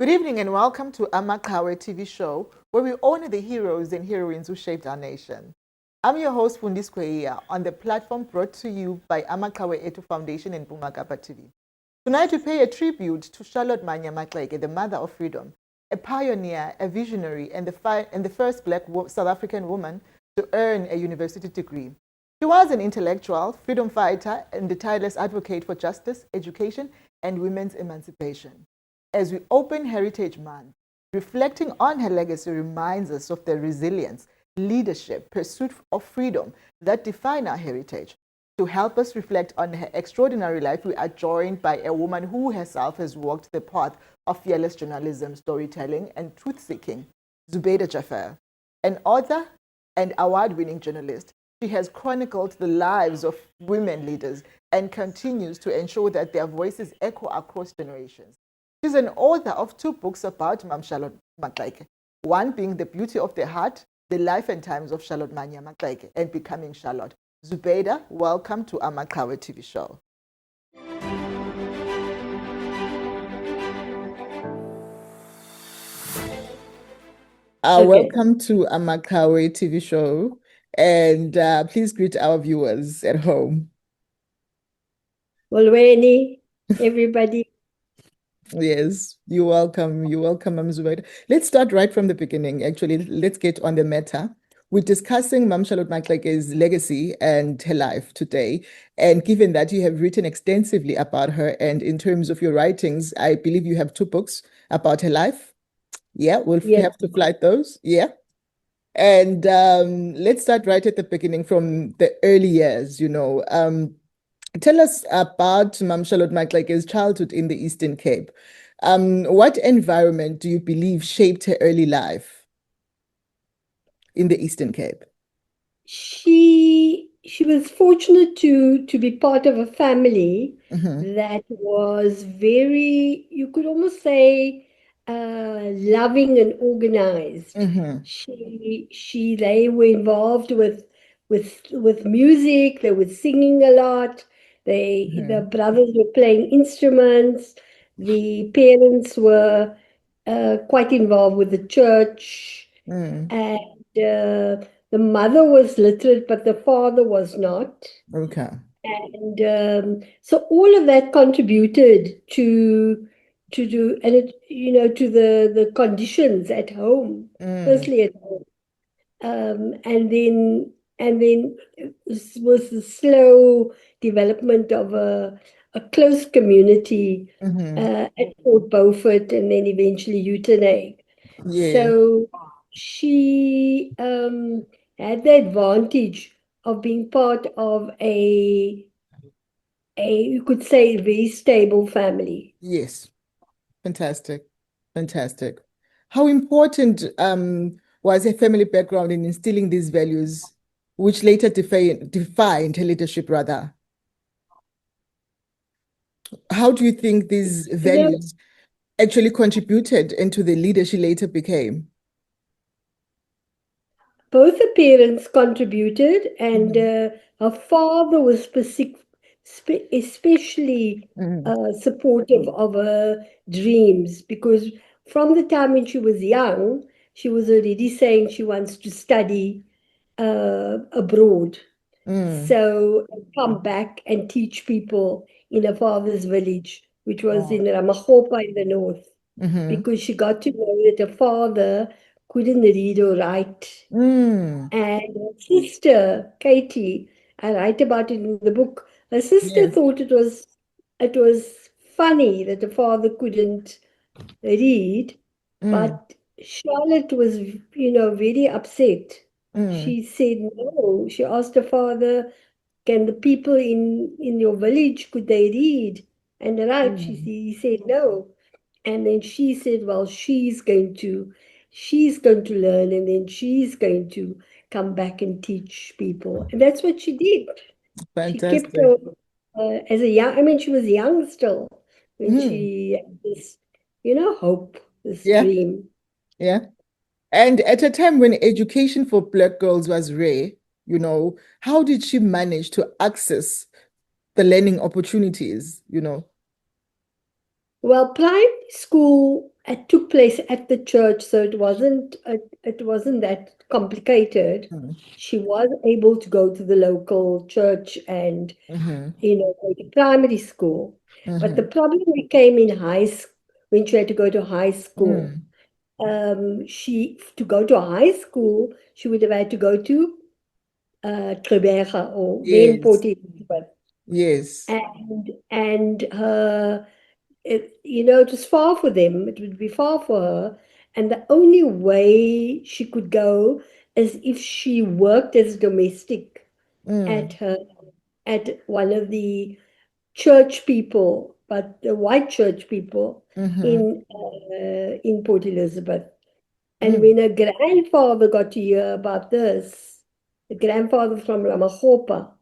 Good evening and welcome to Amaqhawe TV show, where we honor the heroes and heroines who shaped our nation. I'm your host, Fundiswe, on the platform brought to you by Amaqhawe Ethu Foundation and Bungakapa TV. Tonight we pay a tribute to Charlotte Amaqhawe, the mother of freedom, a pioneer, a visionary, and the first Black South African woman to earn a university degree. She was an intellectual, freedom fighter, and a tireless advocate for justice, education, and women's emancipation. As we open Heritage Month, reflecting on her legacy reminds us of the resilience, leadership, pursuit of freedom that define our heritage. To help us reflect on her extraordinary life, we are joined by a woman who herself has walked the path of fearless journalism, storytelling, and truth-seeking, Zubeida Jaffer. An author and award-winning journalist, she has chronicled the lives of women leaders and continues to ensure that their voices echo across generations. She's an author of 2 books about Charlotte Amaqhawe, one being The Beauty of the Heart, The Life and Times of Charlotte Amaqhawe, and Becoming Charlotte. Zubeida, welcome to Amaqhawe TV show. Welcome to Amaqhawe TV show, and please greet our viewers at home. Molweni, everybody. Yes, you're welcome. You're welcome, Mam Zubaida. Let's start right from the beginning. Actually, let's get on the matter. We're discussing Mam Charlotte Amaqhawe's legacy and her life today. And given that you have written extensively about her, and in terms of your writings, I believe you have 2 books about her life. Yeah, we'll have to flight those. Yeah. And let's start right at the beginning from the early years, Tell us about Mam Charlotte Amaqhawe's childhood in the Eastern Cape. What environment do you believe shaped her early life in the Eastern Cape? She was fortunate to be part of a family that was very, you could almost say, loving and organized. They were involved with music. They were singing a lot. The brothers were playing instruments. The parents were quite involved with the church, and the mother was literate, but the father was not. Okay. And so all of that contributed to do and it to the conditions at home, firstly at home, and then was the slow development of a close community at Fort Beaufort and then eventually Uitenhage. Yeah. So she had the advantage of being part of a you could say very stable family. Yes. Fantastic. Fantastic. How important was her family background in instilling these values, which later defined her leadership, rather? How do you think these values actually contributed into the leader she later became? Both the parents contributed, and her father was especially supportive of her dreams, because from the time when she was young, she was already saying she wants to study abroad. So come back and teach people in her father's village, which was in Amaqhawe in the north, because she got to know that her father couldn't read or write. And her sister, Katie, I write about it in the book. Her sister thought it was funny that the father couldn't read, but Charlotte was, very upset. She said no. She asked her father, "Can the people in your village, could they read and write?" He said no. And then she said, well, she's going to learn, and then she's going to come back and teach people. And that's what she did. She kept Fantastic. her as a young, she was young still when she had this, hope, this Yeah. dream. Yeah. And at a time when education for Black girls was rare, how did she manage to access the learning opportunities? Well, primary school took place at the church, so it wasn't that complicated. Mm. She was able to go to the local church and Mm-hmm. go to primary school. But the Mm-hmm. problem became in high school when she had to go to high school. Mm. She to go to high school, she would have had to go to Gqeberha or then Yes. Port Elizabeth. Yes. And it was far for them. It would be far for her. And the only way she could go is if she worked as domestic at Mm. her at one of the church people, but the white church people Mm-hmm. in Port Elizabeth. And Mm. when her grandfather got to hear about this, the grandfather from Amaqhawe,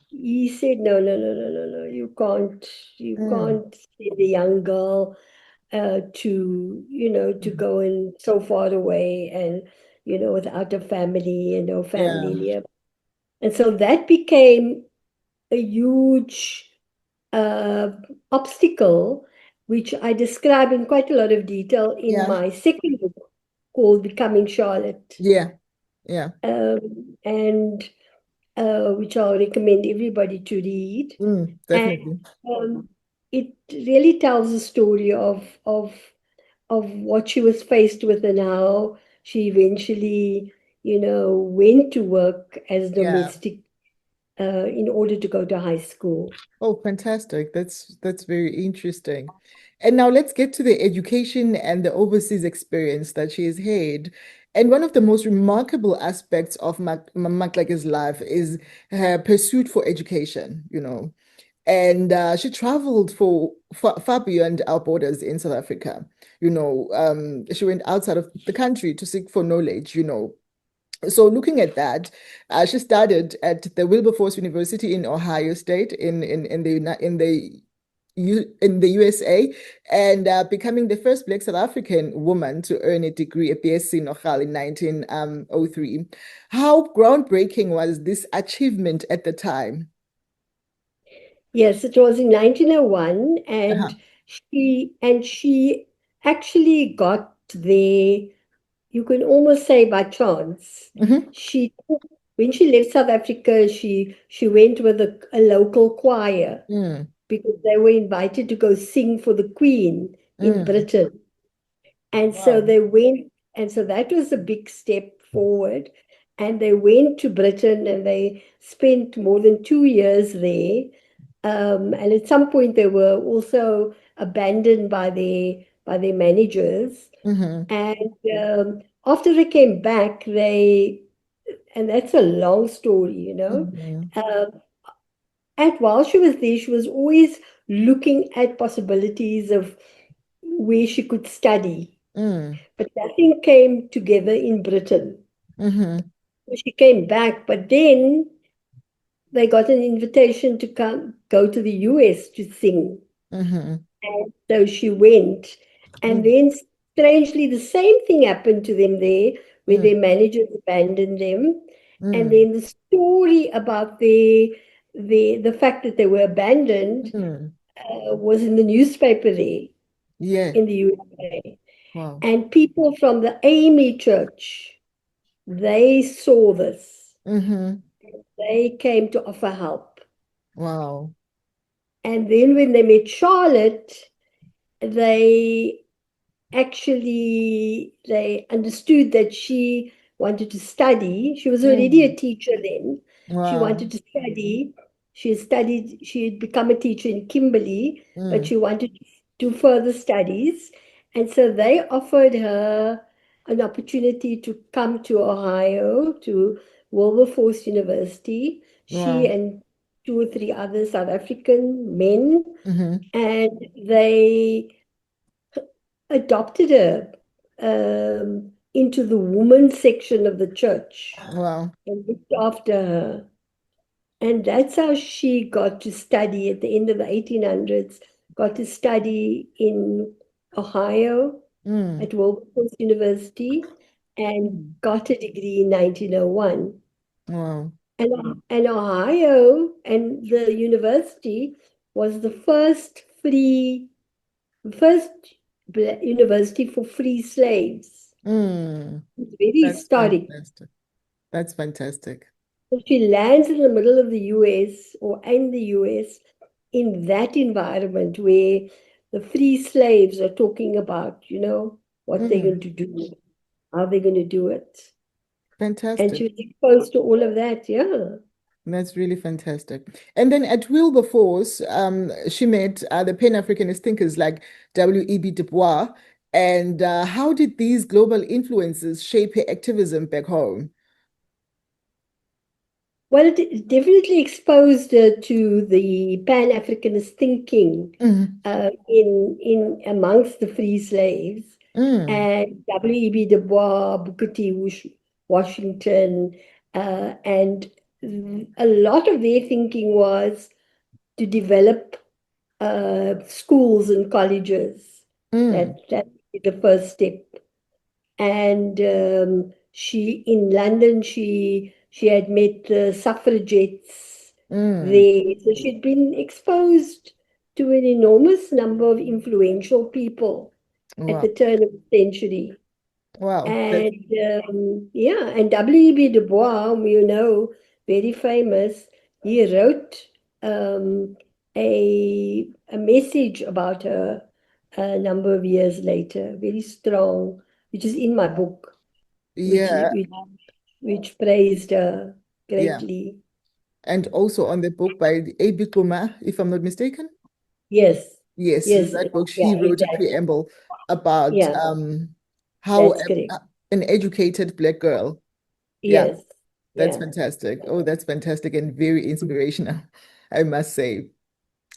he said, no, no, no, no, no, no, you Mm. can't send a young girl to Mm. go in so far away and, without a family and no Yeah. family near. And so that became a huge uh, obstacle, which I describe in quite a lot of detail in Yeah. my second book called Becoming Charlotte, Yeah. Yeah. and which I'll recommend everybody to read. Mm. And Definitely. um, it really tells the story of what she was faced with and how she eventually, went to work as Yeah. domestic in order to go to high school. Oh, fantastic. That's very interesting. And now let's get to the education and the overseas experience that she has had. And one of the most remarkable aspects of Maklake's life is her pursuit for education, And she traveled for far beyond our borders in South Africa. She went outside of the country to seek for knowledge, So looking at that, she studied at the Wilberforce University in Ohio State in the USA, and becoming the first Black South African woman to earn a degree, a BSc Nogal in 1903. How groundbreaking was this achievement at the time? Yes, it was in 1901, Uh-huh. and she actually got there, you can almost say by chance. Hmm. She When she left South Africa, she went with a local choir Mm, because they were invited to go sing for the Queen in mm. Britain. And so Wow. they went, and so that was a big step forward. And they went to Britain and they spent more than 2 years there. And at some point they were also abandoned by their managers. Hmm. And after they came back, and that's a long story. Hmm. Um, and while she was there, she was always looking at possibilities of where she could study. Mm. But nothing came together in Britain. Hmm. So she came back, but then they got an invitation to go to the US to sing. Hmm. And so she went. And Mm. then strangely, the same thing happened to them there when Mm. their managers abandoned them. And Mm. then the story about the fact that they were abandoned Mm. was in the newspaper there Yeah. in the USA. Wow. And people from the AME church, they saw this. Hmm. They came to offer help. Wow. And then when they met Charlotte, they they understood that she wanted to study. She was already Mm. a teacher then. She Wow. wanted to study. She had become a teacher in Kimberley, but Mm. she wanted to do further studies. And so they offered her an opportunity to come to Ohio, to Wilberforce University. She Wow. and two or three other South African men, Hmm. and they adopted her into the women's section of the church Wow. and looked after her. And that's how she got to study at the end of the 1800s, got to study in Ohio Mm. at Wilberforce University and Mm. got a degree in 1901. Wow. And Ohio and the university was the first free the first university for free slaves. Mm, It's very that's historic. fantastic. That's fantastic. So she lands in the middle of the US or in the US in that environment where the free slaves are talking about, what they're going Mm, to do, how they're going to do it. And fantastic. she was exposed to all of that, yeah. That's really fantastic. And then at Wilberforce, she met the Pan-Africanist thinkers like W.E.B. Du Bois. And how did these global influences shape her activism back home? Well, it definitely exposed her to the Pan-Africanist thinking Mm, in amongst the free slaves, mm, and W.E.B. Du Bois, Booker T. Washington, and a lot of their thinking was to develop schools and colleges. mm, That the first step. And she in London, she had met the suffragettes mm. there. So she'd been exposed to an enormous number of influential people at Wow. the turn of the century. Wow. That's, And yeah, and W.E.B. Du Bois, whom you know, very famous, he wrote a message about her a number of years later, very strong, which is in my book, which yeah, which praised her yeah. greatly. And also on the book by A.B. Kluma, if I'm not mistaken. Yes, Yes, yes, that book, yeah, he wrote a exactly. preamble about Yeah, how that's correct. an educated Black girl. Yeah, Yes, that's yeah. fantastic. Oh, that's fantastic and very inspirational, I must say.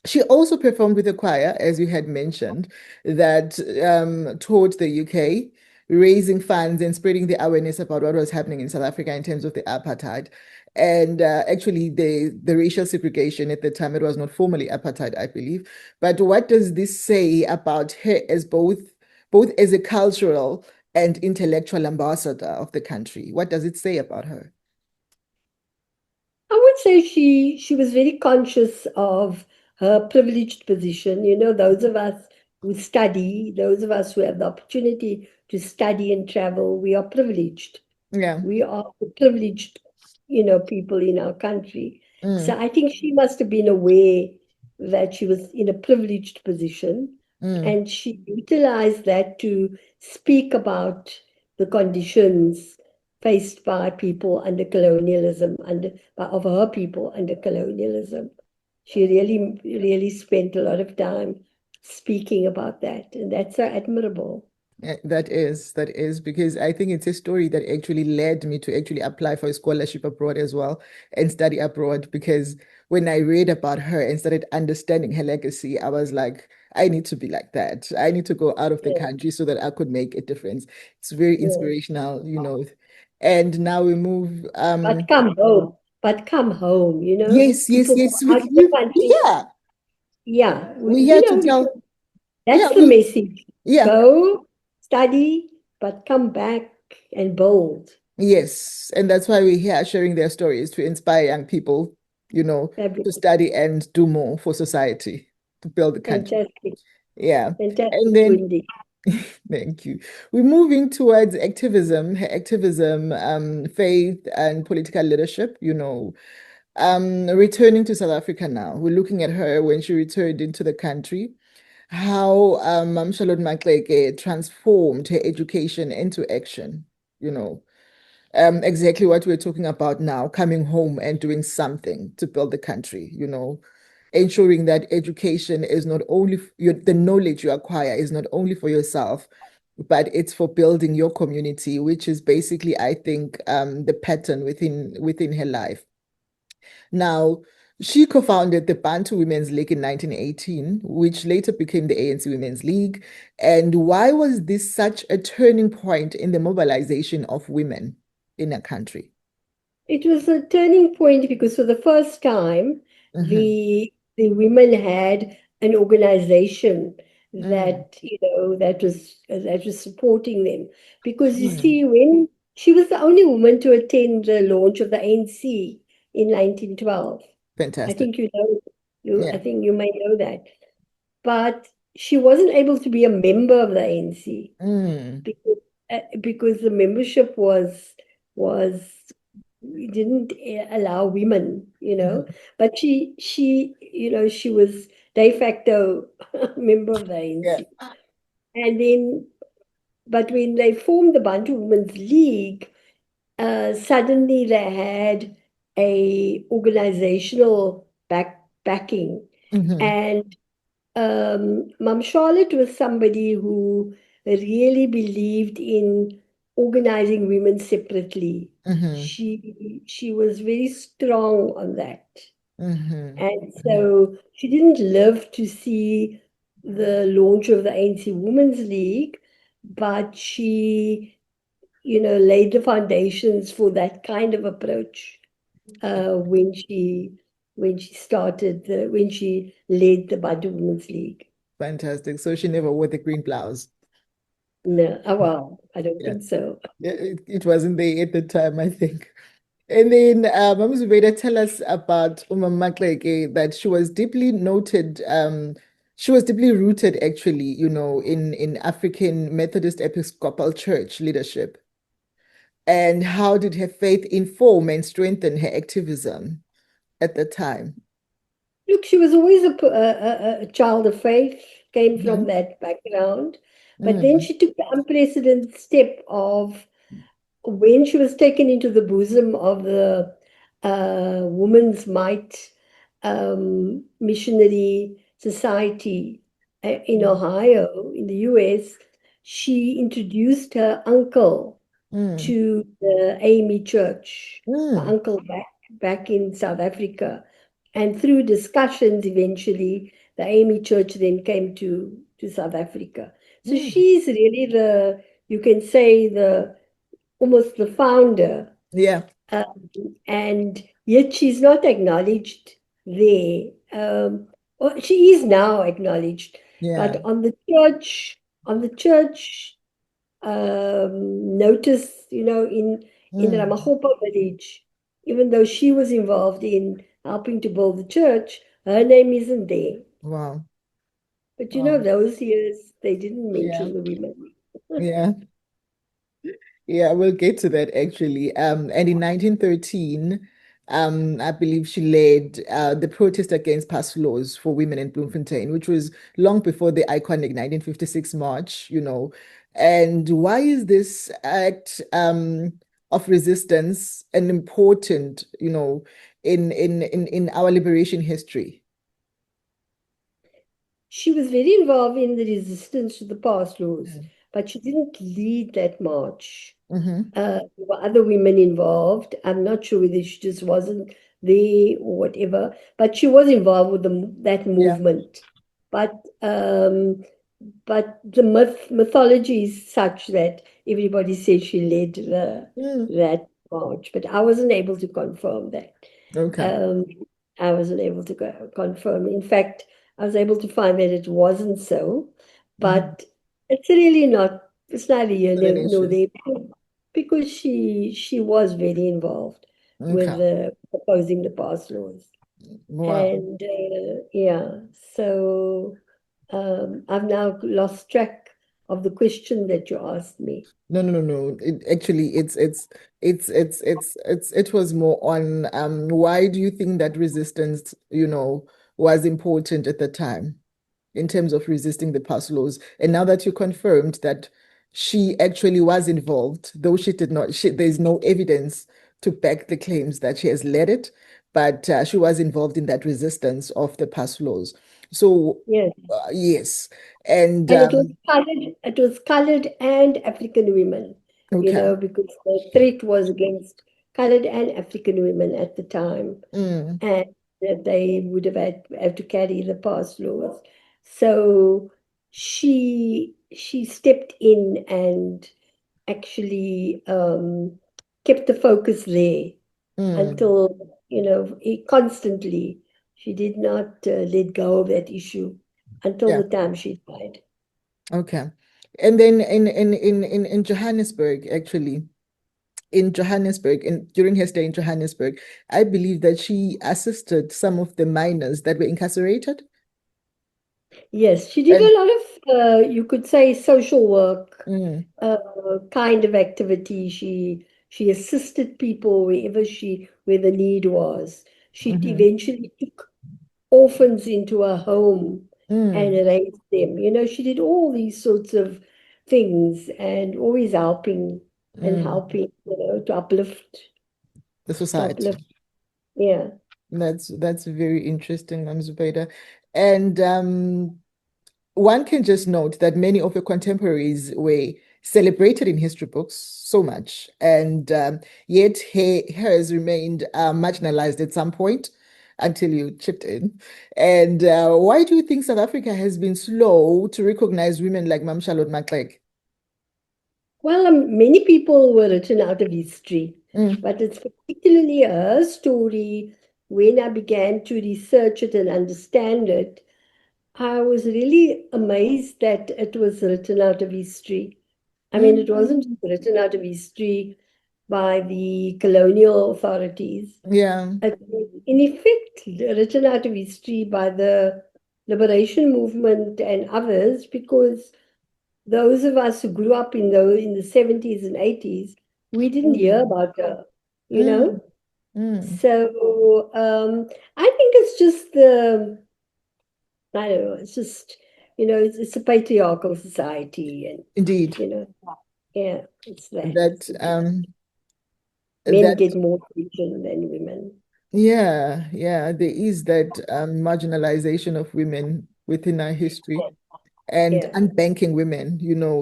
She also performed with a choir, as you had mentioned, that toured the UK, raising funds and spreading the awareness about what was happening in South Africa in terms of the apartheid. And actually, the racial segregation at the time, it was not formally apartheid, I believe. But what does this say about her as both as a cultural and intellectual ambassador of the country? What does it say about her? I would say she was very conscious of her privileged position. You know, those of us who study, those of us who have the opportunity to study and travel, we are privileged. Yeah. We are the privileged, people in our country. So Mm, I think she must have been aware that she was in a privileged position, mm, and she utilized that to speak about the conditions faced by people under colonialism, of her people under colonialism. She really, really spent a lot of time speaking about that, and that's so admirable. that is because I think it's a story that actually led me to actually apply for a scholarship abroad as well and study abroad because when I read about her and started understanding her legacy, I was like, I need to be like that. I need to go out of the Yeah, country so that I could make a difference. It's very yeah. inspirational, And now we move But come home. But come home, yes, yes, people yes. go out of the country. Yeah, Yeah, we're here to tell, because yeah, that's the we message. yeah. Go, study, but come back and bold. Yes, and that's why we're here sharing their stories to inspire young people, to Fabulous. study and do more for society, to build the country. Fantastic. Yeah. And Fantastic, then, Wendy. thank you. We're moving towards activism, faith, and political leadership, returning to South Africa now. We're looking at her when she returned into the country, how Charlotte Maxeke transformed her education into action, you know exactly what we're talking about now, coming home and doing something to build the country, ensuring that education is not only the knowledge you acquire is not only for yourself, but it's for building your community, which is basically, I think, the pattern within her life. Now, she co-founded the Bantu Women's League in 1918, which later became the ANC Women's League. And why was this such a turning point in the mobilization of women in a country? It was a turning point because for the first time, Hmm. the women had an organization Mm, that was supporting them. Because you mm. see, when she was the only woman to attend the launch of the ANC in 1912. I Fantastic. think you know, I Yeah. think you may know that. But she wasn't able to be a member of the ANC Mm. because the membership was we didn't allow women, Mhm. but she was de facto member of the Yeah. ANC. And then, but when they formed the Bantu Women's League, suddenly they had a organizational backing. Mm-hmm. And Mum Charlotte was somebody who really believed in organizing women separately. Mm-hmm. She was very strong on that. Mm-hmm. And Mm-hmm. so she didn't live to see the launch of the ANC Women's League, but she, laid the foundations for that kind of approach when she when she led the Bantu Women's League. Fantastic. So she never wore the green blouse. No, well, I don't Yeah. think so. Yeah, it wasn't there at the time, I think. And then Mama Zubeda, tell us about Amaqhawe, that she was deeply rooted actually, in African Methodist Episcopal Church leadership. And how did her faith inform and strengthen her activism at the time? Look, she was always a child of faith, came from Mm-hmm. that background, but then Mm-hmm. she took the unprecedented step of when she was taken into the bosom of the Women's Might Missionary Society in Ohio, in the US. She introduced her uncle Mm-hmm. to the Amy Church, her Mm-hmm. uncle back in South Africa. And through discussions, eventually, the Amy Church then came to South Africa. So she's really you can say, almost the founder, Yeah, um, and yet she's not acknowledged there. Well, she is now acknowledged, yeah. but on the church notice, in Mm. Ramachoppa village, even though she was involved in helping to build the church, her name isn't there. Wow. But Wow. those years they didn't Yeah, mention the women. yeah. Yeah, we'll get to that actually. And in 1913, I believe she led the protest against past laws for women in Bloemfontein, which was long before the iconic 1956 march, And why is this act of resistance an important, in our liberation history? She was very involved in the resistance to the past laws, Mm. but she didn't lead that march. Mm-hmm. There were other women involved. I'm not sure whether she just wasn't there or whatever, but she was involved with that Yeah. movement. But the mythology is such that everybody says she led Mm. that march, but I wasn't able to confirm that. Okay. Um, I wasn't able to confirm. In fact, I was able to find that it wasn't so, Mm-hmm. but it's really not. It's neither here Not an nor issue. there because she was very involved Okay. with proposing the pass laws, Wow. and yeah, so I've now lost track of the question that you asked me. No, no, no, no. Actually, it was more on why do you think that resistance, was important at the time in terms of resisting the past laws? And now that you confirmed that she actually was involved, though she did not, there's no evidence to back the claims that she has led it, but she was involved in that resistance of the past laws. So, Yes. yes. And And it was colored and African women, okay. because the threat was against colored and African women at the time, Mm, and that they would have to carry the pass laws. So she stepped in and actually kept the focus there mm. until, constantly. She did not let go of that issue until Yeah. the time she died. Okay. And then in Johannesburg, actually, in Johannesburg, and during her stay in Johannesburg, I believe that she assisted some of the miners that were incarcerated. Yes, she did And a lot of, you could say, social work mm, uh, kind of activity. She assisted people where the need was. She mhm, eventually took orphans into her home and mm, raised them. You know, she did all these sorts of things and always helping and mm. helping, The to society. uplift. Yeah. That's very interesting, Ms. Zubaida. And one can just note that many of your contemporaries were celebrated in history books so much, and yet hers remained marginalized at some point until you chipped in. And why do you think South Africa has been slow to recognize women like Mam Charlotte Maxeke? Well, many people were written out of history, Mm, but it's particularly her story. When I began to research it and understand it, I was really amazed that it was written out of history. I mean, it wasn't mm, written out of history by the colonial authorities. yeah. It was, in effect, written out of history by the liberation movement and others, because those of us who grew up in the 70s and 80s, we didn't hear Mm, about her, you know? mm, mm. So I think it's just I don't know, it's just, it's a patriarchal society and, Indeed. you know, yeah, it's that. That Men that get more attention than women. Yeah, yeah, there is that marginalization of women within our history and Yeah, unbanking women,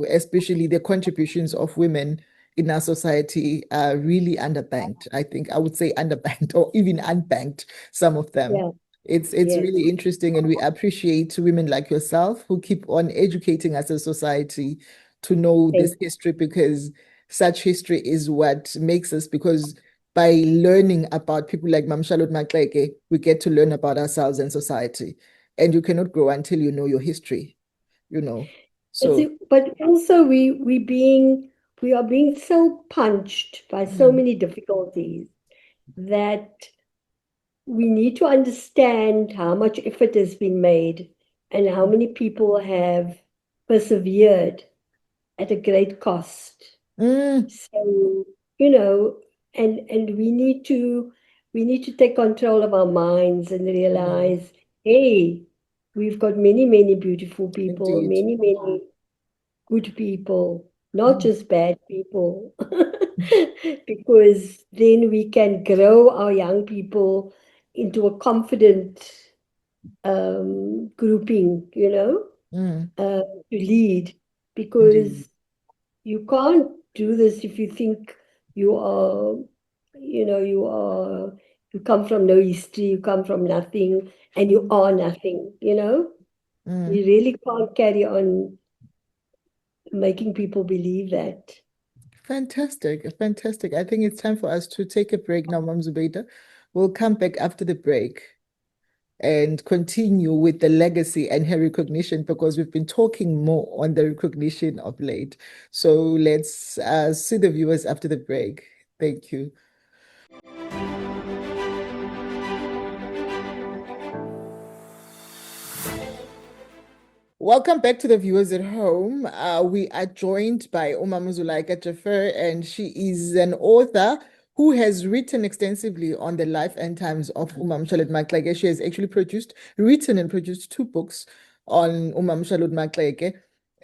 especially the contributions of women in our society are really underbanked. I think I would say underbanked or even unbanked, some of them. yeah, It's yes. really interesting, and we appreciate women like yourself who keep on educating us as a society to know this Thank history, because such history is what makes us, because by learning about people like Mam Charlotte Maxeke, we get to learn about ourselves and society. And you cannot grow until you know your history, you know. So, But also we are being so punched by so mm, many difficulties that we need to understand how much effort has been made and how many people have persevered at a great cost. mm, So, you know, and we need to take control of our minds and mm, realize, hey, we've got many, many beautiful people, indeed. many, many good people, not Mm, just bad people. Because then we can grow our young people into a confident grouping, mm, to lead. indeed. Because you can't do this if you think you are, you know, you are, you come from no history, you come from nothing, and you Mm, are nothing. mm. We really can't carry on making people believe that. Fantastic, fantastic. I think it's time for us to take a break now, Mam Zubeida. We'll come back after the break and continue with the legacy and her recognition, because we've been talking more on the recognition of late. So let's see the viewers after the break. Thank you. Welcome back to the viewers at home. We are joined by Muzulaika Jaffer, and she is an author who has written extensively on the life and times of Charlotte Maxeke. She has actually written and produced two books on Charlotte Maxeke.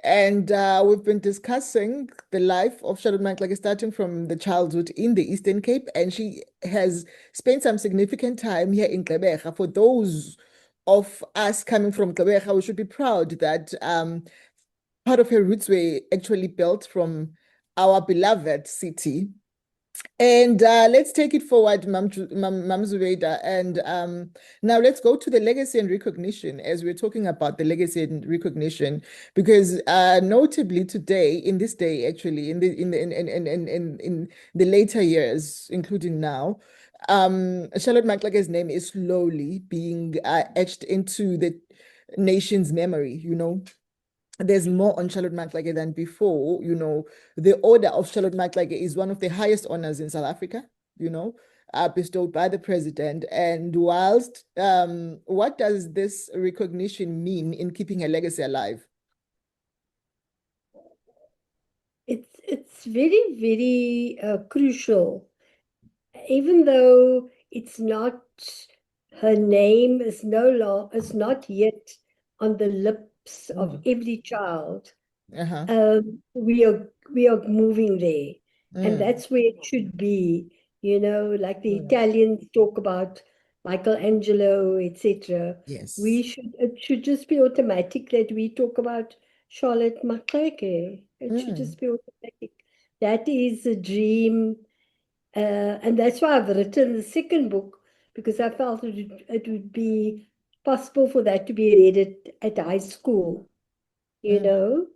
And we've been discussing the life of Charlotte Maxeke starting from the childhood in the Eastern Cape, and she has spent some significant time here in Gqeberha. For those of us coming from Gqeberha, we should be proud that part of her roots were actually built from our beloved city. And let's take it forward, Mam Zubeida. And now let's go to the legacy and recognition, as we're talking about the legacy and recognition, because notably today, in this day, actually, in the later years, including now, Charlotte Maxeke's name is slowly being etched into the nation's memory, there's more on Charlotte Maxeke than before. The order of Charlotte Maxeke is one of the highest honors in South Africa, you know. bestowed by the president. And whilst, what does this recognition mean in keeping her legacy alive? It's very, very crucial, even though it's not, her name is is not yet on the lips of Mm. every child. Uh-huh. We are moving there, and Mm. that's where it should be. Like the Mm. Italians talk about Michelangelo, etc. Yes. It should just be automatic that we talk about Charlotte Maxeke. It should Mm. just be automatic. That is a dream, and that's why I've written the second book, because I felt it would be possible for that to be read at high school. You Mm. know.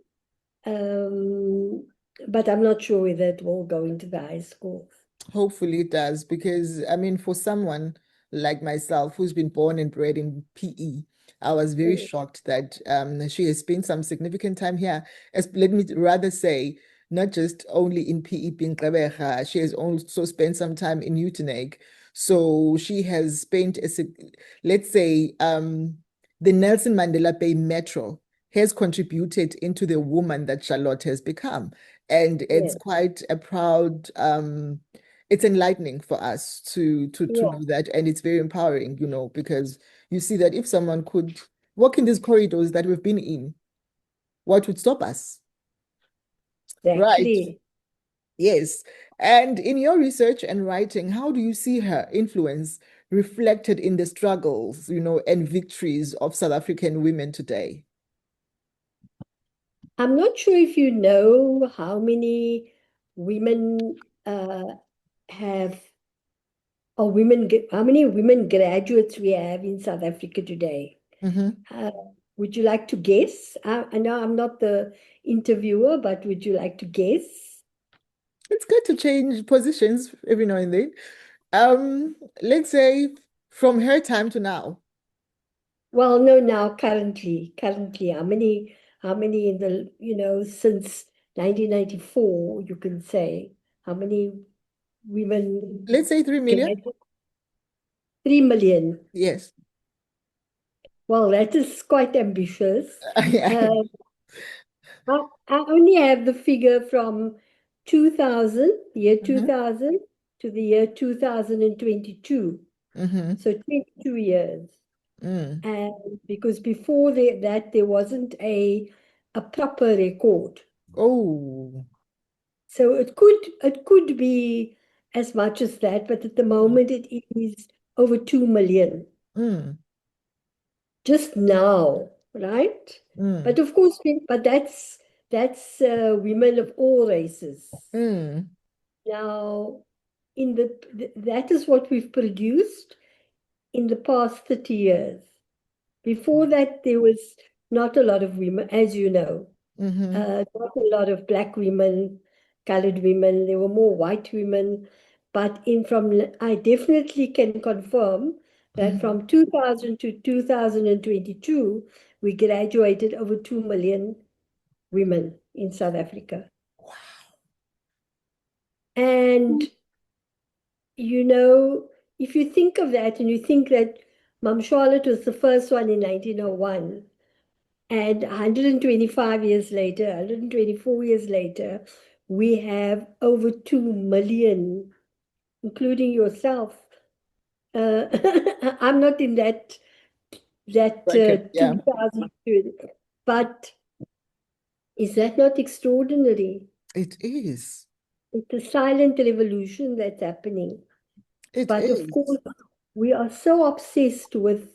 Um, but I'm not sure whether it will go into the high school. Hopefully it does, because I mean, for someone like myself who's been born and bred in PE, I was very Mm. shocked that she has spent some significant time here. As let me rather say, not just only in PE being Gqeberha, she has also spent some time in Uteneg. So she has spent let's say the Nelson Mandela Bay Metro has contributed into the woman that Charlotte has become. And it's Yeah, quite a proud it's enlightening for us to yeah, know that, and it's very empowering, because you see that if someone could walk in these corridors that we've been in, what would stop us? Right. exactly. Yes. And in your research and writing, how do you see her influence reflected in the struggles, and victories of South African women today? I'm not sure if you know how many women have, or how many women graduates we have in South Africa today. Mm-hmm. Uh, would you like to guess? I know I'm not the interviewer, but would you like to guess? It's good to change positions every now and then. Let's say from her time to now. Well, no, now currently, how many since 1994, you can say, how many women Let's say 3 million. graduated? 3 million. Yes. Well, that is quite ambitious. Yeah. Uh, I only have the figure from 2000, year Mm-hmm. 2000 to the year 2022. Mm-hmm. So 22 years. Mm. And because before that, there wasn't a proper record. Oh. So it could be as much as that, but at the moment it is over 2 million Mm. just now, right? Mm. But of course, but that's women of all races. Mm. Now, that is what we've produced in the past 30 years. Before that, there was not a lot of women, as you know. Mm-hmm. Not a lot of black women, colored women. There were more white women. But I definitely can confirm that Mm-hmm. from 2000 to 2022, we graduated over 2 million women in South Africa. And, you know, if you think of that and you think that Mam Charlotte was the first one in 1901, and 125 years later, 124 years later, we have over 2 million, including yourself. Uh, I'm not in that Bracket. Yeah. 2000, but is that not extraordinary? It is. It's a silent revolution that's happening. It But of is. course, we are so obsessed with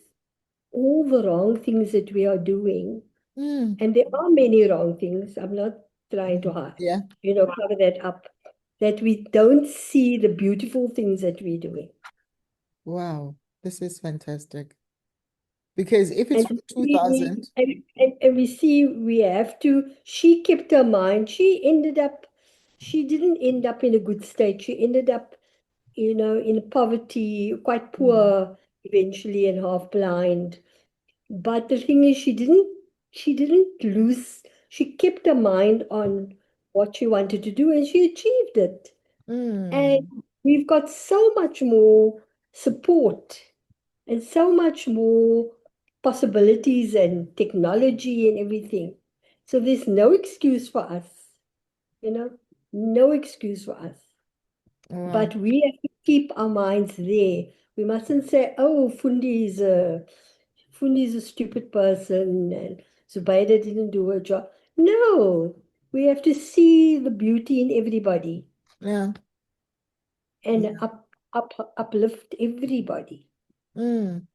all the wrong things that we are doing. Mm. And there are many wrong things. I'm not trying to Yeah. cover that up, that we don't see the beautiful things that we're doing. Wow. This is fantastic. Because if it's And from we 2000, and we see we have to. She kept her mind. She didn't end up in a good state. She ended up, in poverty, quite mm, poor eventually, and half blind. But the thing is, she didn't lose, she kept her mind on what she wanted to do, and she achieved it. And mm, we've got so much more support and so much more possibilities and technology and everything. So there's no excuse for us, you know, no excuse for us. Wow. But we have to keep our minds there. We mustn't say, oh, Fundi's a stupid person and Zubaida didn't do her job. No, we have to see the beauty in everybody Yeah. and Yeah. uplift everybody. Mm,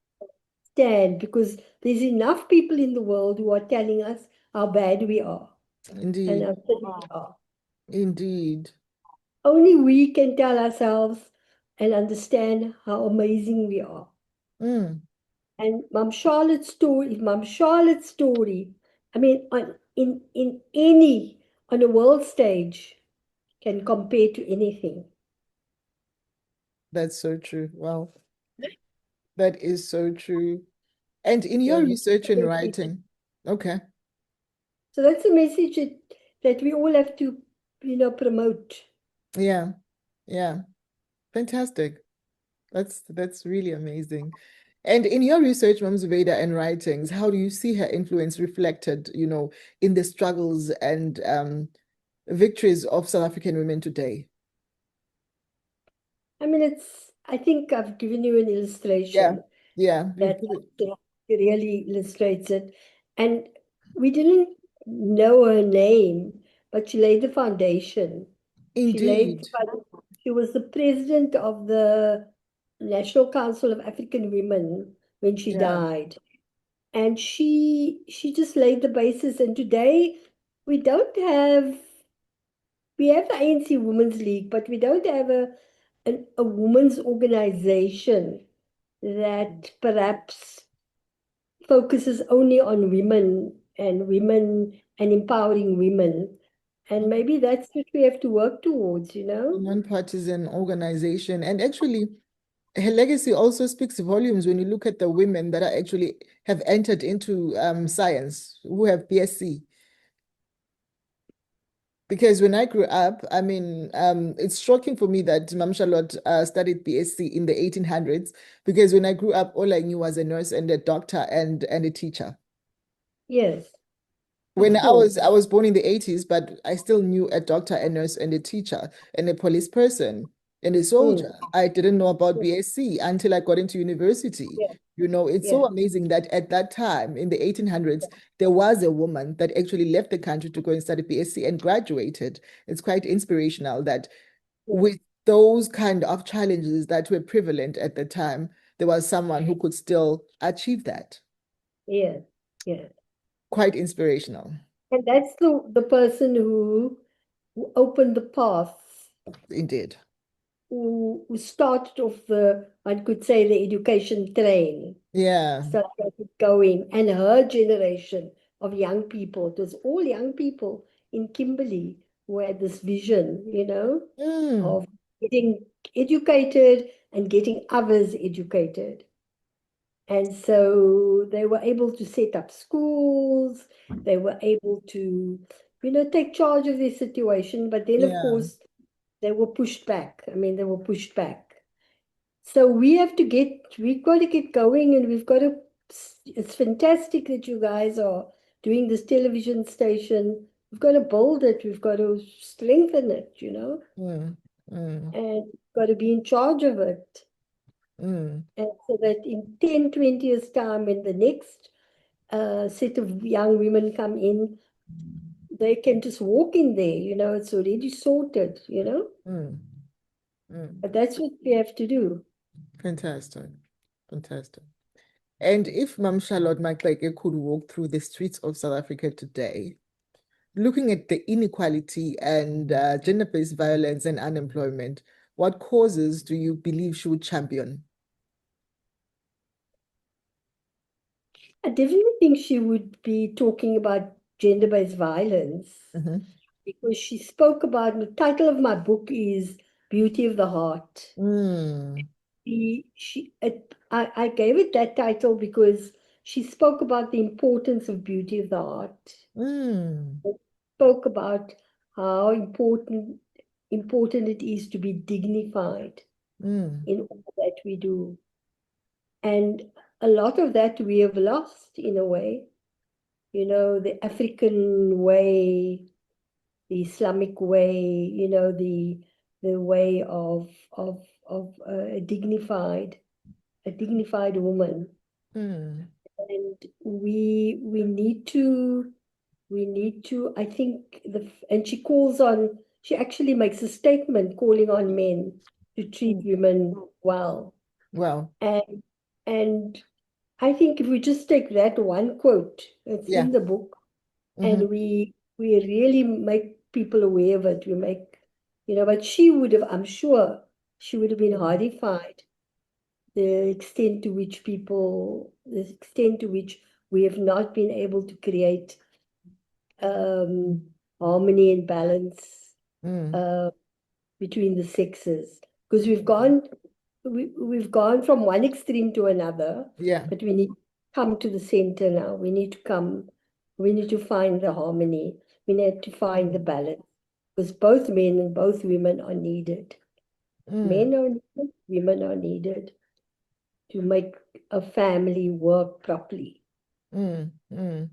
Stand because there's enough people in the world who are telling us how bad we are and indeed. how silly we are. Indeed. Only we can tell ourselves and understand how amazing we are. Mm, And Mom Charlotte's story, I mean, on a world stage can compare to anything. that's so true. Wow. That is so true. And in your So research and writing, okay. that's a message that we all have to, promote. Yeah. Yeah. Fantastic. That's really amazing. And in your research, Mam Zubaida, and writings, how do you see her influence reflected, in the struggles and victories of South African women today? I mean, I think I've given you an Yeah. illustration Yeah. You that put it really illustrates it. And we didn't know her name, but she laid the foundation. indeed. She was the president of the National Council of African Women when she Yeah. died. And she just laid the basis. And today we don't have we have the ANC Women's League, but we don't have a women's organization that perhaps focuses only on women and empowering women. And maybe that's what we have to work towards, you know? Non-partisan organization. And actually, her legacy also speaks volumes when you look at the women that are actually have entered into science, who have BSc. Because when I grew up, I mean, it's shocking for me that Mam Charlotte studied BSc in the 1800s, because when I grew up, all I knew was a nurse and a doctor and a teacher. Yes, When of I course. was I was born in the 80s, but I still knew a doctor, a nurse, and a teacher, and a police person, and a Mm, soldier. I didn't know about yeah, BSc until I got into university. yeah, It's so yeah, amazing that at that time in the 1800s, there was a woman that actually left the country to go and study BSc and graduated. It's quite inspirational that yeah, with those kind of challenges that were prevalent at the time, there was someone who could still achieve that. yeah, yeah. Quite inspirational, And that's the person who opened the path, indeed. who started off I could say, the education train, Yeah. started it going, and her generation of young people, it was all young people in Kimberley who had this vision, Mm, of getting educated and getting others educated. And so they were able to set up schools, they were able to, take charge of their situation. But then, of yeah. course, they were pushed back. I mean, they were pushed back. So we've got to get going and it's fantastic that you guys are doing this television station. We've got to build it, we've got to strengthen it, Mm, mm, and got to be in charge of it. mm, And so that in 10, 20 years' time, when the next set of young women come in, they can just walk in there, it's already sorted. mm, mm. But that's what we have to do. Fantastic. Fantastic. And if Mam Charlotte Maxeke could walk through the streets of South Africa today, looking at the inequality and gender-based violence and unemployment, what causes do you believe she would champion? I definitely think she would be talking about gender-based violence Mm-hmm. because she spoke about, the title of my book is Beauty of the Heart. Mm, I gave it that title because she spoke about the importance of beauty of the heart. mm, Spoke about how important important it is to be dignified Mm. in all that we do. And a lot of that we have lost in a way. The African way, the Islamic way, the way of a dignified woman. Mm. And we need to, I think and she actually makes a statement calling on men to treat Mm. women well. Well, And and I think if we just take that one quote that's yeah. in the book, Mm-hmm. and we really make people aware of it, but she would have, I'm sure, she would have been horrified the extent to which we have not been able to create harmony and balance Mm. uh, between the sexes, because Mm. we've gone from one extreme to another, Yeah. but we need to come to the center now. We need to find the harmony. We need to find the Mm. balance, because both men and both women are needed. Mm. Men are needed, women are needed to make a family work properly, Mm. Mm.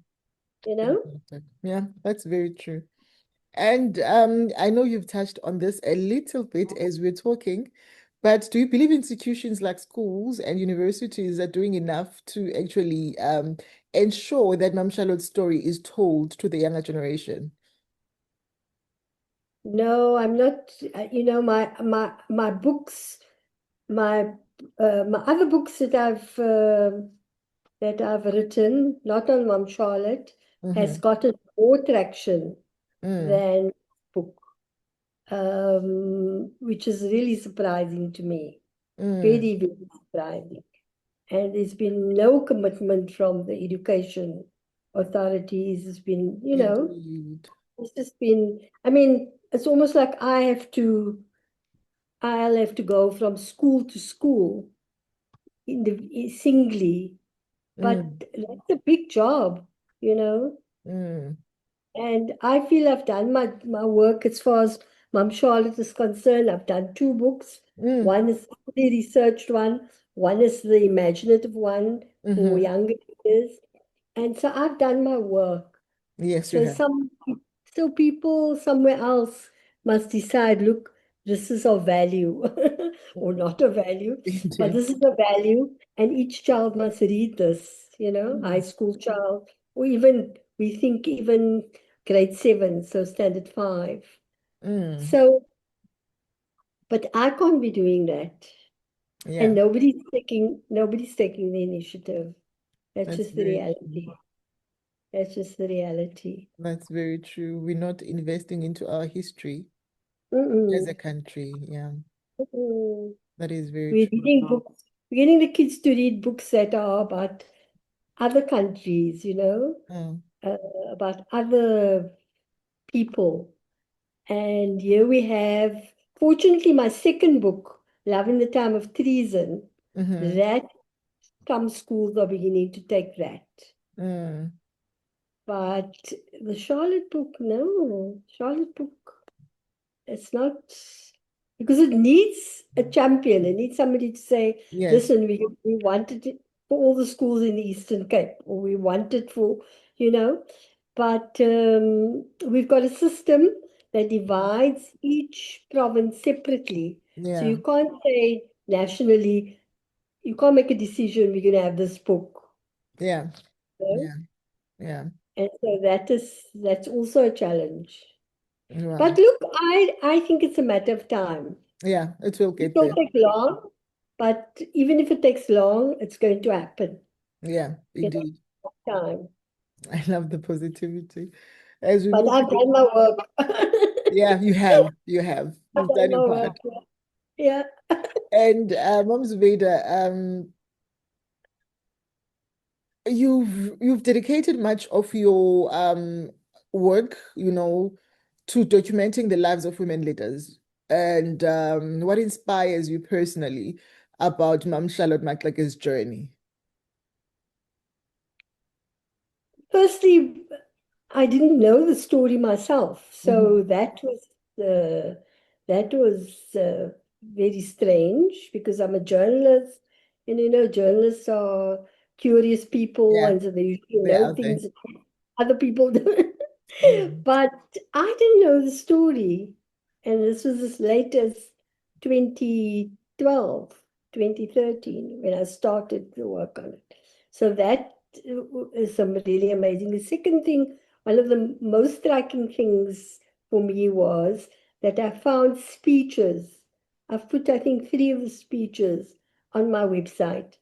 you I know? get that. Yeah, that's very true. And I know you've touched on this a little bit as we're talking, but do you believe institutions like schools and universities are doing enough to actually ensure that Mam Charlotte's story is told to the younger generation? No, I'm not, my books, my my other books that I've written, not on Mom Charlotte, has Mm-hmm. gotten more traction Mm. than book, which is really surprising to me. Mm. Very, very surprising. And there's been no commitment from the education authorities. It's been, Indeed. it's just been, I mean, it's almost like I'll have to go from school to school singly, but Mm. that's a big job, you know. Mm. And I feel I've done my work as far as Mum Charlotte is concerned. I've done two books. Mm. One is the researched one. One is the imaginative one for Mm-hmm. younger readers. And so I've done my work. Yes, you So have. so people somewhere else must decide, look, this is of value or Mm. not of value, but Indeed. this is a value, and each child must read this, high Mm. school child, or even we think even grade 7, so standard 5. Mm. So, but I can't be doing that. And Yeah, nobody's taking the initiative. That's that's just the very true. reality. That's just the reality. That's very true. We're not investing into our history as a Mm-mm. country. Yeah, Mm-mm. that is very We're true. reading books. We're getting the kids to read books that are about other countries, Mm. uh, about other people. And here we have, fortunately, my second book, Love in the Time of Treason, Mm-hmm. that some schools are beginning to take that. Mm. But the Charlotte book, no, Charlotte book. It's not because it needs a champion. It needs somebody to say, Yes. listen, we wanted it for all the schools in the Eastern Cape, or we want it for, you know, but we've got a system that divides each province separately. So Yeah. you can't say nationally, you can't make a decision, we're going to have this book. Yeah. You know? Yeah. Yeah. And so that's also a challenge. But Wow. look, I think it's a matter of time. Yeah, it will It get will there. take long, but even if it takes long, it's going to happen. Yeah, You indeed. know, time. I love the positivity. As we But move I've forward, done my work. I've yeah, you have. You have. You've done done your my work. part. Yeah. And Mom Zubeda, you've dedicated much of your work, to documenting the lives of women leaders. And what inspires you personally about Mam Charlotte Maxlake's journey? Firstly, I didn't know the story myself, Mm-hmm. so that was the that was very strange because I'm a journalist, and journalists are curious people, Yeah, and so they usually they're know out there. things that other people don't. Mm. But I didn't know the story, and this was as late as 2012, 2013 when I started to work on it. So that is some really amazing. The second thing, one of the most striking things for me was that I found speeches. I've put, I think, 3 of the speeches on my website.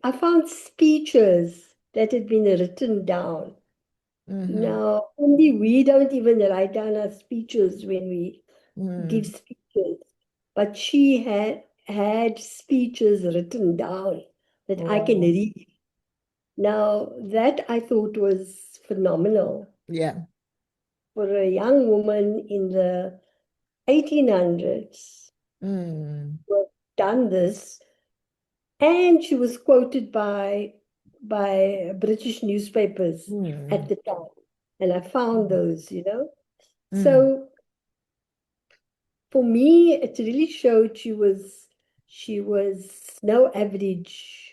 I found speeches that had been written down. Mm-hmm. Now, only we don't even write down our speeches when we give Mm. speeches, but she had speeches written down that I can Wow. read. Now, that I thought was phenomenal Yeah. for a young woman in the 1800s Mm. who had done this, and she was quoted by British newspapers at Mm. the time. And I found those. Mm. So for me, it really showed she was no average,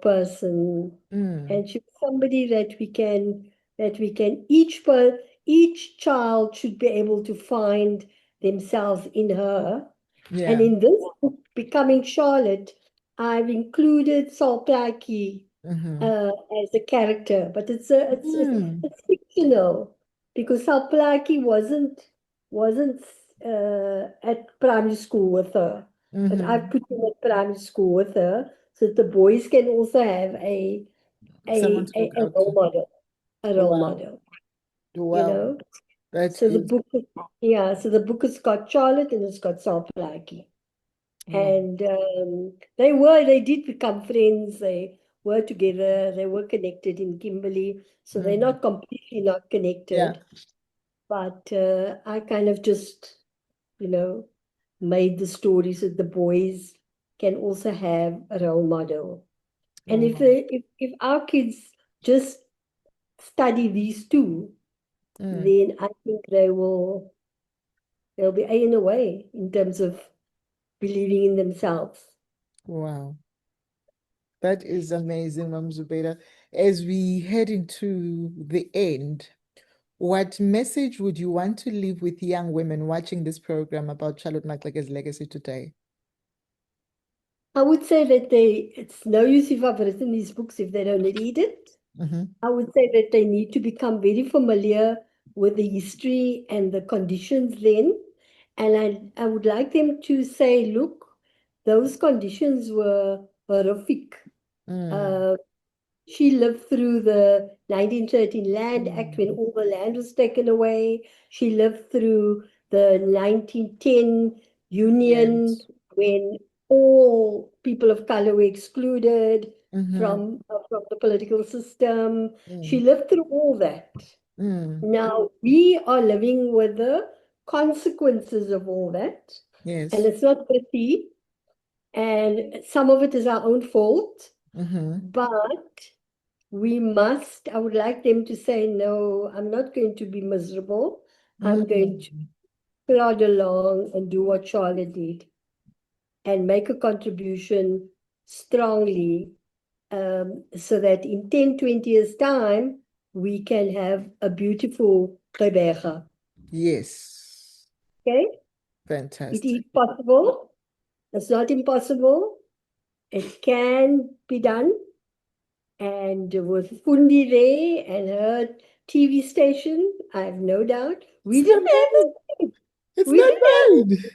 person, Mm. and she was somebody that we can each child should be able to find themselves in her. And Yeah. in this book, Becoming Charlotte, I've included Saul Plaatje Mm-hmm. as a character, but Mm. it's fictional because Saul Plaatje wasn't at primary school with her, but I've Mm-hmm. put him at primary school with her so that the boys can also have a Someone a, to a, look a out role to. model, a role Wow. model, you Wow. know. That So the is book, yeah, so the book has got Charlotte and it's got Saul Plaatje. wow. And they did become friends. They were together. They were connected in Kimberley. So they're Mm. not completely not Yeah. connected. But I kind of just, you know, made the story so the boys can also have a role model. And if Wow. they, if our kids just study these two, Mm. then I think they'll be in a way in terms of believing in themselves. Wow. That is amazing, Mam Zubeida. As we head into the end, what message would you want to leave with young women watching this program about Charlotte Maxake's legacy today? I would say that it's no use if I've written these books if they don't read it. Mm-hmm. I would say that they need to become very familiar with the history and the conditions then. And I would like them to say, look, those conditions were horrific. Mm. Uh, she lived through the 1913 Land Act when Mm. all the land was taken away. She lived through the 1910 Union Yes. when all people of color were excluded Mm-hmm. from the political system. She Mm. lived through all that. Mm. Now we are living with the consequences of all that, and Yes. it's not pretty, and some of it is our own fault, Mm-hmm. but I would like them to say, no, I'm not going to be miserable. I'm going to Mm. plod along and do what Charlotte did and make a contribution strongly, so that in 10, 20 years' time, we can have a beautiful Rebecca. Yes. Okay? It is Fantastic. possible. It's not impossible. It can be done. And with Fundi Ray and her TV station, I have no doubt. It's We not didn't have mine. this. It's We not didn't have mine. this.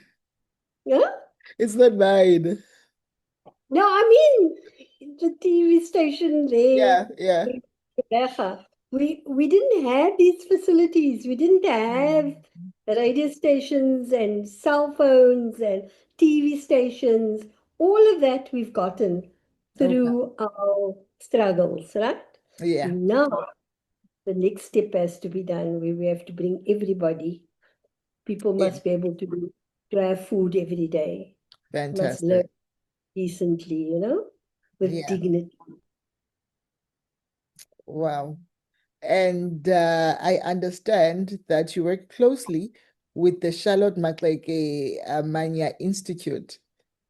Yeah? It's not mine. No, I mean the TV station there, Yeah, yeah. in Rebecca. We didn't have these facilities. We didn't have Mm. radio stations and cell phones and TV stations. All of that we've gotten Okay. through our struggles, right? Yeah. Now, the next step has to be done where we have to bring everybody. People Yeah. must be able to have food every day, must live Fantastic. decently, with Yeah. dignity. Wow. And I understand that you work closely with the Charlotte Maxeke Manya Institute.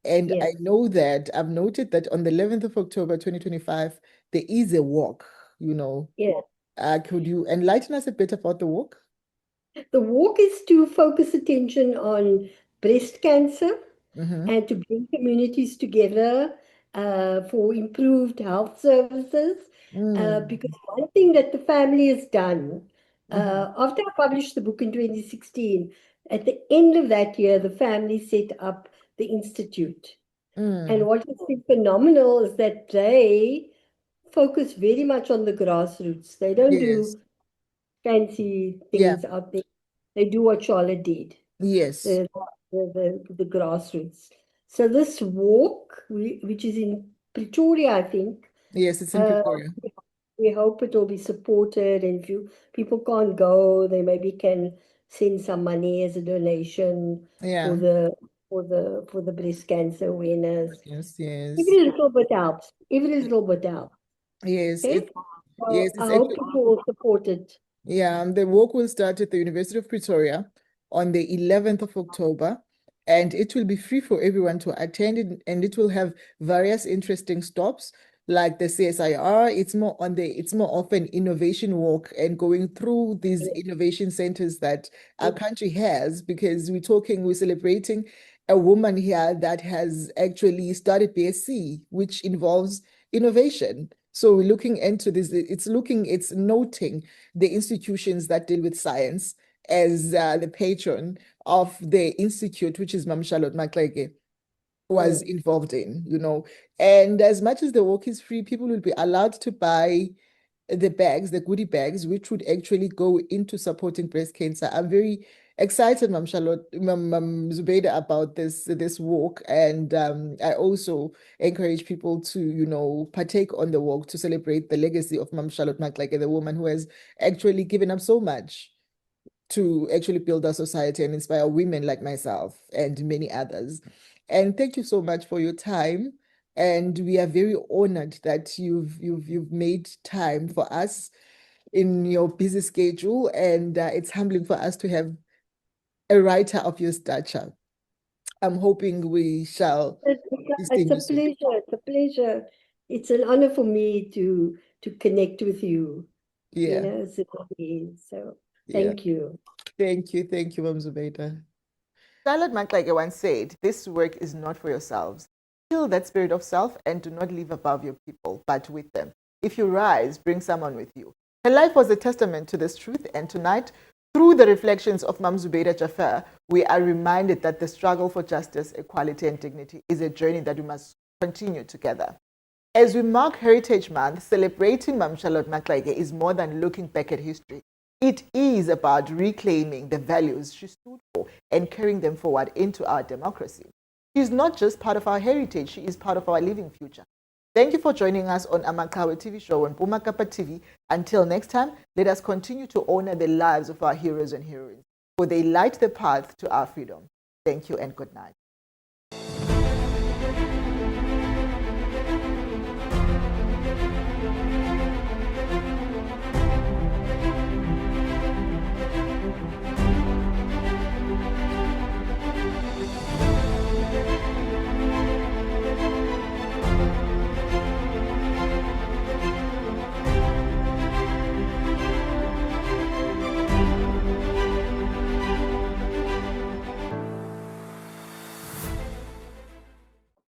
And I Yes. know that I've noted that on the 11th of October 2025, there is a walk, you know. Yes. Could you enlighten us a bit about the walk? The walk is to focus attention on breast cancer Mm-hmm. and to bring communities together for improved health services. Because one thing that the family has done, Mm-hmm. after I published the book in 2016, at the end of that year, the family set up the institute. And Mm. what has been phenomenal is that they focus very much on the grassroots. They don't Yes. do fancy Yeah. things out there. They do what Charlotte did, Yes. the, the grassroots. So this walk, which is in Pretoria, I think, Yes, it's in uh, Pretoria. we hope it will be supported. And if people can't go, they maybe can send some money as a donation for Yeah. the breast cancer awareness. Yes, Every yes. little bit helps. Every little bit helps. Yes, Okay. yes, So I it's hope actually people will support it. yeah, the walk will start at the University of Pretoria on the 11th of October, and it will be free for everyone to attend it, and it will have various interesting stops like the CSIR. It's more of an innovation walk and going through these innovation centers that our country has, because we're celebrating a woman here that has actually started BSc, which involves innovation. So we're looking into this, it's noting the institutions that deal with science as the patron of the institute, which is Mam Charlotte Maxeke was Mm. involved in, you know. And as much as the walk is free, people will be allowed to buy the bags, the goodie bags, which would actually go into supporting breast cancer. I'm very excited, Mam Charlotte, Mam Zubeida, about this walk, and I also encourage people to, you know, partake on the walk to celebrate the legacy of Mam Charlotte Maxeke, the woman who has actually given up so much to actually build our society and inspire women like myself and many others. And thank you so much for your time. And we are very honored that you've made time for us in your busy schedule. And it's humbling for us to have a writer of your stature. I'm hoping we shall It's see it's a you soon. pleasure. It's a pleasure. It's an honor for me to connect with you, Yeah, Zimbabwe. So yeah. thank you. Thank you, Mam Zubeida. Charlotte McLage once said, "This work is not for yourselves. Kill that spirit of self and do not live above your people, but with them. If you rise, bring someone with you." Her life was a testament to this truth, and tonight, through the reflections of Mam Zubeida Jaffer, we are reminded that the struggle for justice, equality, and dignity is a journey that we must continue together. As we mark Heritage Month, celebrating Mam Charlotte Maxeke is more than looking back at history. It is about reclaiming the values she stood for and carrying them forward into our democracy. She is not just part of our heritage, she is part of our living future. Thank you for joining us on Amaqhawe TV show on Pumakapa TV. Until next time, let us continue to honor the lives of our heroes and heroines, for they light the path to our freedom. Thank you and good night.